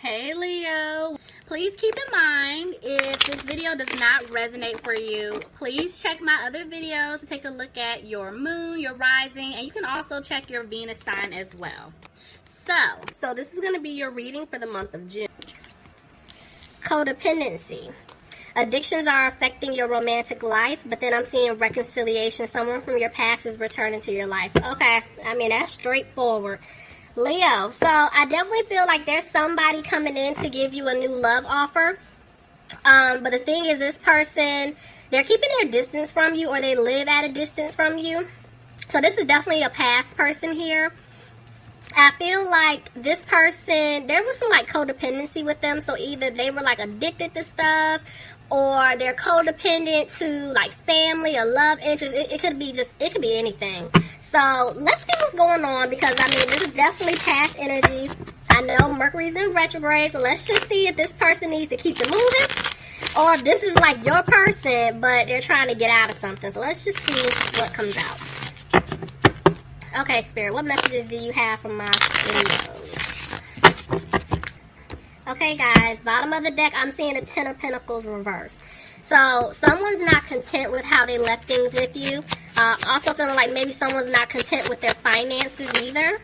Hey Leo, please keep in mind if this video does not resonate for you, please check my other videos to take a look at your moon, your rising, and you can also check your Venus sign as well. So this is going to be your reading for the month of June. Codependency. Addictions are affecting your romantic life, but then I'm seeing reconciliation. Someone from your past is returning to your life. Okay, I mean, that's straightforward. Leo, so I definitely feel like there's somebody coming in to give you a new love offer. But the thing is, this person, they're keeping their distance from you, or they live at a distance from you. So this is definitely a past person here. I feel like this person, there was some like codependency with them. So either they were like addicted to stuff, or they're codependent to like family or love interest. It could be anything. So let's see what's going on, because I mean, this is definitely past energy. I know Mercury's in retrograde, so let's just see if this person needs to keep it moving, or if this is like your person, but they're trying to get out of something. So let's just see what comes out. Okay, Spirit, what messages do you have for my videos? Okay, guys, bottom of the deck, I'm seeing the Ten of Pentacles reversed. So someone's not content with how they left things with you. Also feeling like maybe someone's not content with their finances either.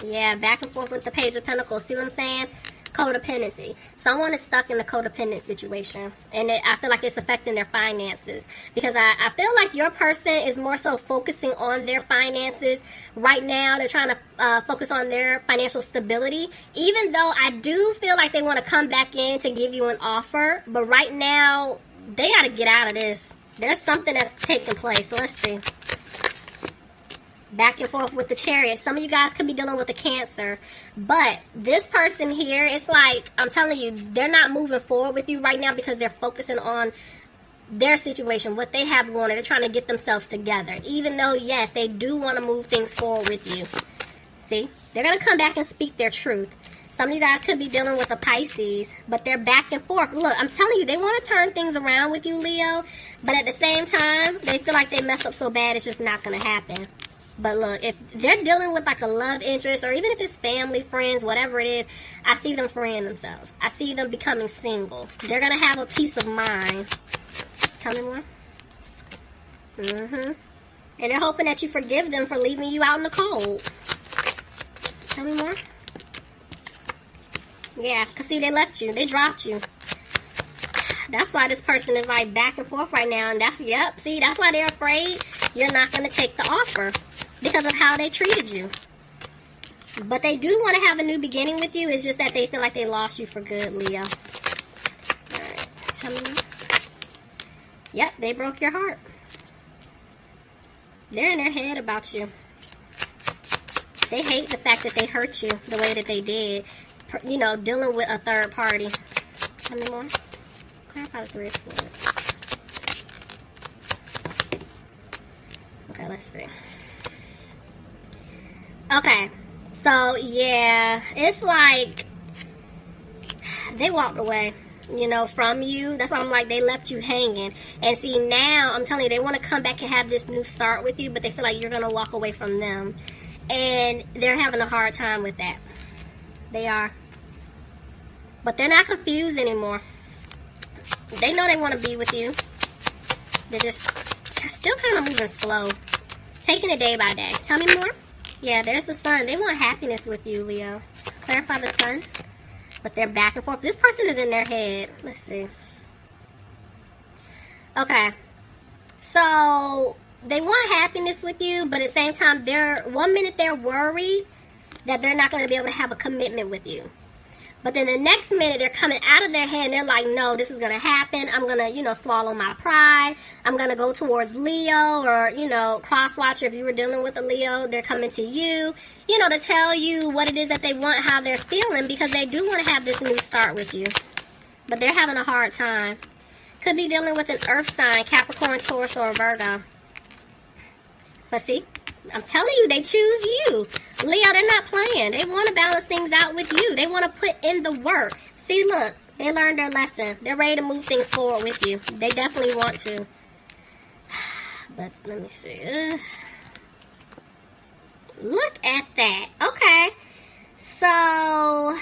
Yeah, back and forth with the Page of Pentacles. See what I'm saying? Codependency. Someone is stuck in a codependent situation, and I feel like it's affecting their finances, because I feel like your person is more so focusing on their finances right now. They're trying to focus on their financial stability, even though I do feel like they want to come back in to give you an offer, but right now they got to get out of this. There's something that's taking place. So let's see. Back and forth with the Chariot. Some of you guys could be dealing with a Cancer, but this person here, it's like, I'm telling you, they're not moving forward with you right now because they're focusing on their situation, what they have going on. They're trying to get themselves together, even though, yes, they do want to move things forward with you. See? They're going to come back and speak their truth. Some of you guys could be dealing with a Pisces, but they're back and forth. Look, I'm telling you, they want to turn things around with you, Leo, but at the same time, they feel like they messed up so bad, it's just not going to happen. But look, if they're dealing with like a love interest, or even if it's family, friends, whatever it is, I see them freeing themselves. I see them becoming single. They're going to have a peace of mind. Tell me more. And they're hoping that you forgive them for leaving you out in the cold. Tell me more. Yeah, because see, they left you. They dropped you. That's why this person is like back and forth right now. And that's, yep, see, that's why they're afraid you're not going to take the offer, because of how they treated you. But they do want to have a new beginning with you. It's just that they feel like they lost you for good, Leo. Alright, tell me more. Yep, they broke your heart. They're in their head about you. They hate the fact that they hurt you the way that they did. You know, dealing with a third party. Tell me more. Clarify the Three of Swords. Okay, let's see. Okay, so yeah, it's like they walked away, you know, from you. That's why I'm like, they left you hanging. And see, now I'm telling you, they want to come back and have this new start with you, but they feel like you're going to walk away from them. And they're having a hard time with that. They are. But they're not confused anymore. They know they want to be with you. They're just still kind of moving slow. Taking it day by day. Tell me more. Yeah, there's the Sun. They want happiness with you, Leo. Clarify the Sun. But they're back and forth. This person is in their head. Let's see. Okay. So, they want happiness with you, but at the same time, one minute they're worried that they're not going to be able to have a commitment with you. But then the next minute, they're coming out of their head and they're like, no, this is going to happen. I'm going to, you know, swallow my pride. I'm going to go towards Leo, or, you know, cross-watcher. If you were dealing with a Leo, they're coming to you, you know, to tell you what it is that they want, how they're feeling, because they do want to have this new start with you. But they're having a hard time. Could be dealing with an earth sign, Capricorn, Taurus, or Virgo. But see, I'm telling you, they choose you. Leo, they're not playing. They want to balance things out with you. They want to put in the work. See, look, they learned their lesson. They're ready to move things forward with you. They definitely want to. But let me see. Look at that. Okay. So,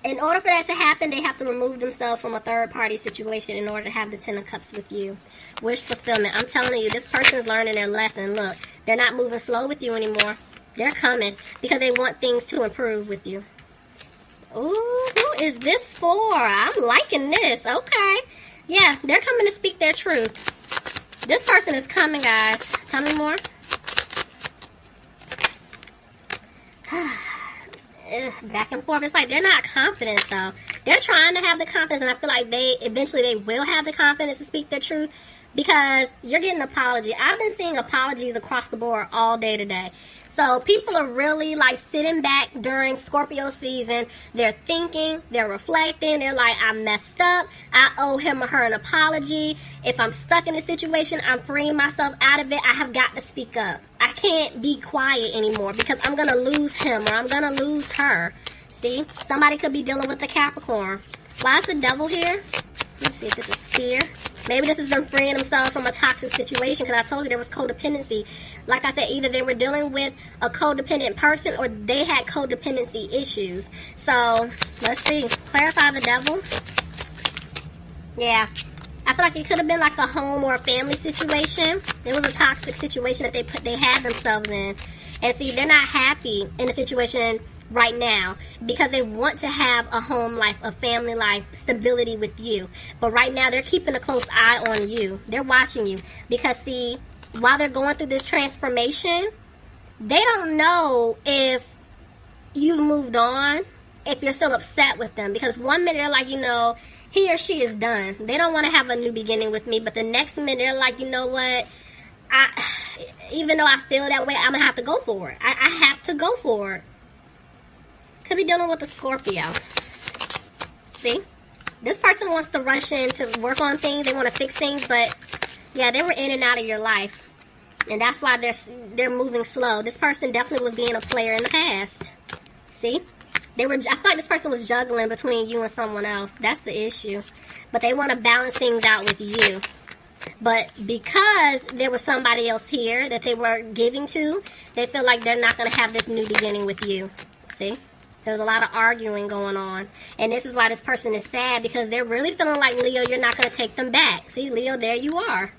In order for that to happen, they have to remove themselves from a third-party situation in order to have the Ten of Cups with you. Wish fulfillment. I'm telling you, this person's learning their lesson. Look, they're not moving slow with you anymore. They're coming because they want things to improve with you. Ooh, who is this for? I'm liking this. Okay. Yeah, they're coming to speak their truth. This person is coming, guys. Tell me more. Back and forth. It's like they're not confident, though. They're trying to have the confidence, and I feel like eventually they will have the confidence to speak their truth, because you're getting an apology. I've been seeing apologies across the board all day today. So people are really like sitting back during Scorpio season. They're thinking, they're reflecting. They're like, I messed up. I owe him or her an apology. If I'm stuck in a situation, I'm freeing myself out of it. I have got to speak up. I can't be quiet anymore because I'm going to lose him or I'm going to lose her. See, somebody could be dealing with the Capricorn. Why is the Devil here? Let's see if this is fear. Maybe this is them freeing themselves from a toxic situation, because I told you there was codependency. Like I said, either they were dealing with a codependent person or they had codependency issues. So, let's see. Clarify the Devil. Yeah. I feel like it could have been like a home or a family situation. It was a toxic situation that they had themselves in. And see, they're not happy in the situation right now because they want to have a home life, a family life, stability with you. But right now they're keeping a close eye on you. They're watching you because see, while they're going through this transformation, they don't know if you've moved on, if you're still upset with them, because one minute they're like, he or she is done. They don't want to have a new beginning with me, but the next minute they're like, you know what, even though I feel that way, I'm gonna have to go for it. I have to go for it. Could be dealing with a Scorpio. See? This person wants to rush in to work on things. They want to fix things, but yeah, they were in and out of your life. And that's why they're moving slow. This person definitely was being a player in the past. See? I feel like this person was juggling between you and someone else. That's the issue. But they want to balance things out with you. But because there was somebody else here that they were giving to, they feel like they're not going to have this new beginning with you. See? There's a lot of arguing going on. And this is why this person is sad, because they're really feeling like, Leo, you're not going to take them back. See, Leo, there you are.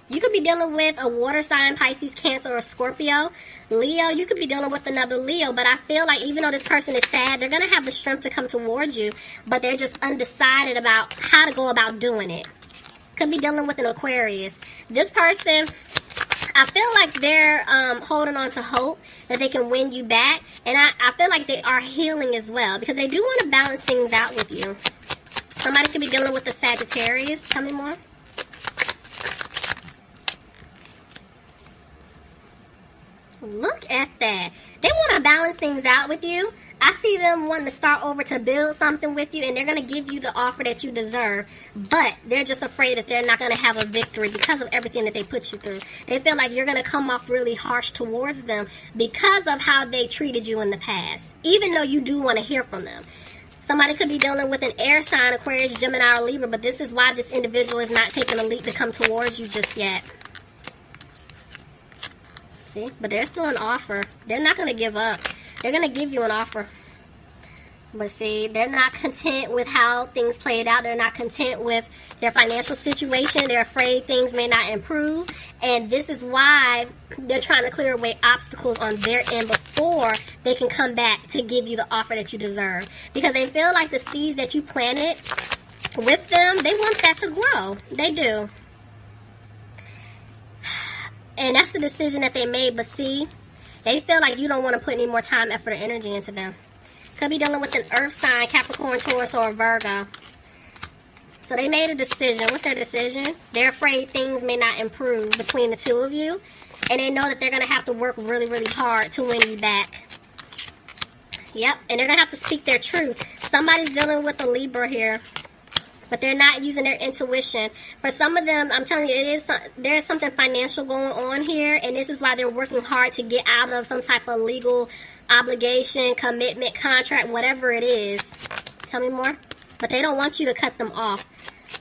You could be dealing with a water sign, Pisces, Cancer, or Scorpio. Leo, you could be dealing with another Leo. But I feel like even though this person is sad, they're going to have the strength to come towards you. But they're just undecided about how to go about doing it. Could be dealing with an Aquarius. This person, I feel like they're holding on to hope that they can win you back. And I feel like they are healing as well, because they do want to balance things out with you. Somebody could be dealing with the Sagittarius. Tell me more. Look at that. They want to balance things out with you. I see them wanting to start over to build something with you, and they're going to give you the offer that you deserve. But they're just afraid that they're not going to have a victory because of everything that they put you through. They feel like you're going to come off really harsh towards them because of how they treated you in the past, even though you do want to hear from them. Somebody could be dealing with an air sign, Aquarius, Gemini, or Libra, but this is why this individual is not taking a leap to come towards you just yet. See? But there's still an offer. They're not going to give up. They're going to give you an offer. But see, they're not content with how things played out. They're not content with their financial situation. They're afraid things may not improve. And this is why they're trying to clear away obstacles on their end before they can come back to give you the offer that you deserve. Because they feel like the seeds that you planted with them, they want that to grow. They do. And that's the decision that they made. But see, they feel like you don't want to put any more time, effort, or energy into them. Could be dealing with an earth sign, Capricorn, Taurus, or a Virgo. So they made a decision. What's their decision? They're afraid things may not improve between the two of you. And they know that they're going to have to work really, really hard to win you back. Yep. And they're going to have to speak their truth. Somebody's dealing with a Libra here, but they're not using their intuition. For some of them, I'm telling you, there's something financial going on here, and this is why they're working hard to get out of some type of legal obligation, commitment, contract, whatever it is. Tell me more. But they don't want you to cut them off.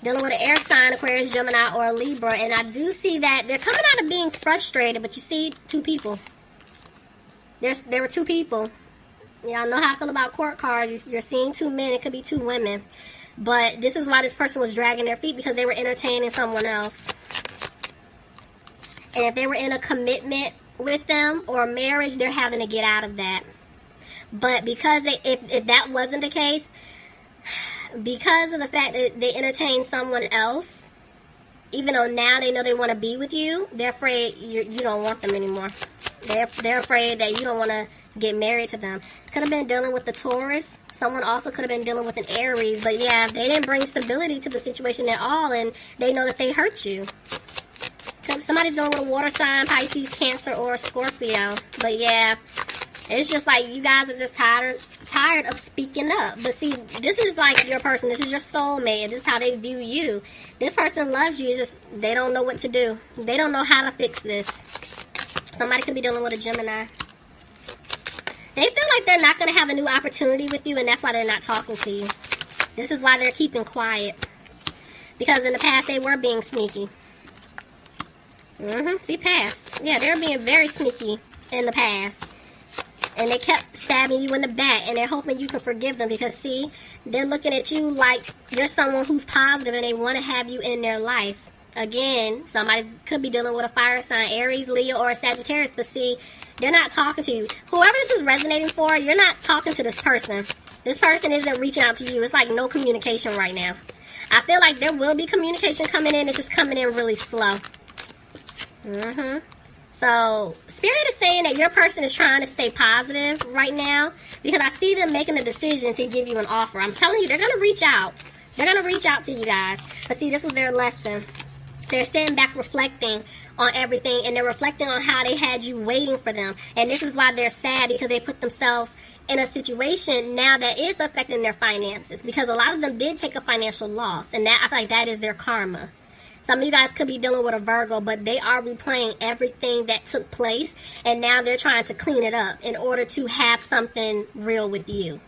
Dealing with an air sign, Aquarius, Gemini, or a Libra, and I do see that they're coming out of being frustrated, but you see two people. There were two people. Y'all know how I feel about court cards. You're seeing 2 men. It could be 2 women. But this is why this person was dragging their feet, because they were entertaining someone else. And if they were in a commitment with them or a marriage, they're having to get out of that. But because if that wasn't the case, because of the fact that they entertained someone else, even though now they know they want to be with you, they're afraid you don't want them anymore. They're afraid that you don't want to get married to them. Could have been dealing with the Taurus. Someone also could have been dealing with an Aries. But yeah, they didn't bring stability to the situation at all, and they know that they hurt you. Somebody's dealing with a water sign, Pisces, Cancer, or Scorpio. But yeah, it's just like you guys are just tired of speaking up. But see, this is like your person. This is your soulmate. This is how they view you. This person loves you. It's just they don't know what to do. They don't know how to fix this. Somebody could be dealing with a Gemini. They feel like they're not going to have a new opportunity with you, and that's why they're not talking to you. This is why they're keeping quiet. Because in the past, they were being sneaky. See, past. Yeah, they were being very sneaky in the past. And they kept stabbing you in the back, and they're hoping you can forgive them because, see, they're looking at you like you're someone who's positive and they want to have you in their life. Again, somebody could be dealing with a fire sign, Aries, Leo, or a Sagittarius, but see, they're not talking to you. Whoever this is resonating for, you're not talking to this person. This person isn't reaching out to you. It's like no communication right now. I feel like there will be communication coming in. It's just coming in really slow. So, Spirit is saying that your person is trying to stay positive right now because I see them making a decision to give you an offer. I'm telling you, they're going to reach out. They're going to reach out to you guys. But see, this was their lesson. They're sitting back reflecting on everything, and they're reflecting on how they had you waiting for them. And this is why they're sad, because they put themselves in a situation now that is affecting their finances, because a lot of them did take a financial loss, and that I feel like that is their karma. Some of you guys could be dealing with a Virgo, but they are replaying everything that took place, and now they're trying to clean it up in order to have something real with you.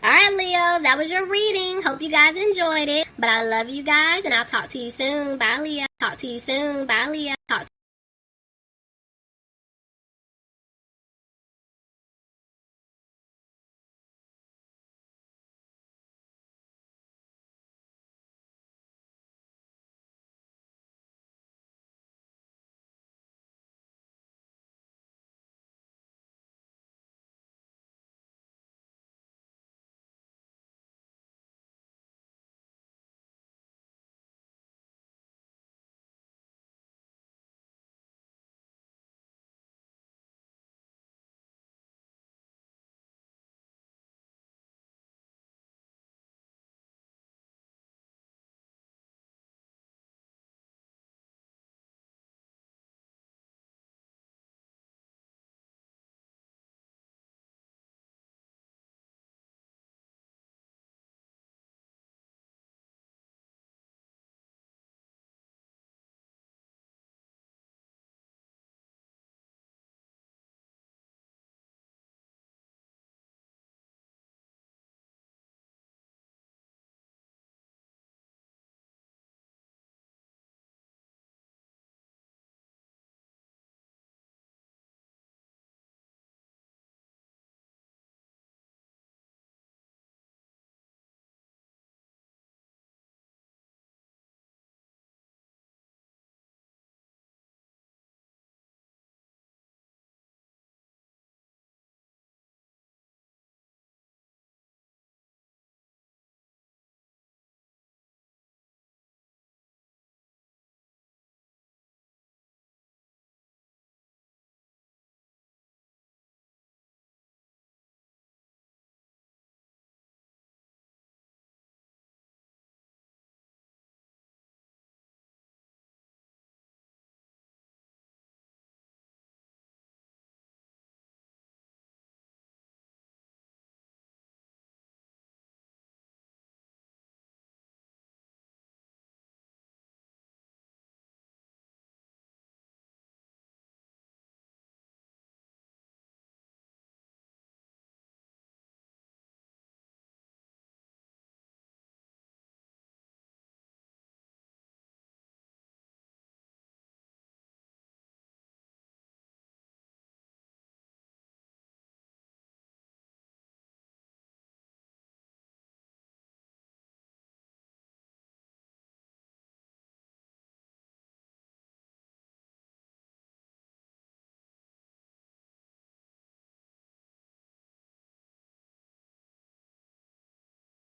Alright, Leos, that was your reading. Hope you guys enjoyed it. But I love you guys, and I'll talk to you soon. Bye, Leo. Talk to you soon. Bye, Leo. Talk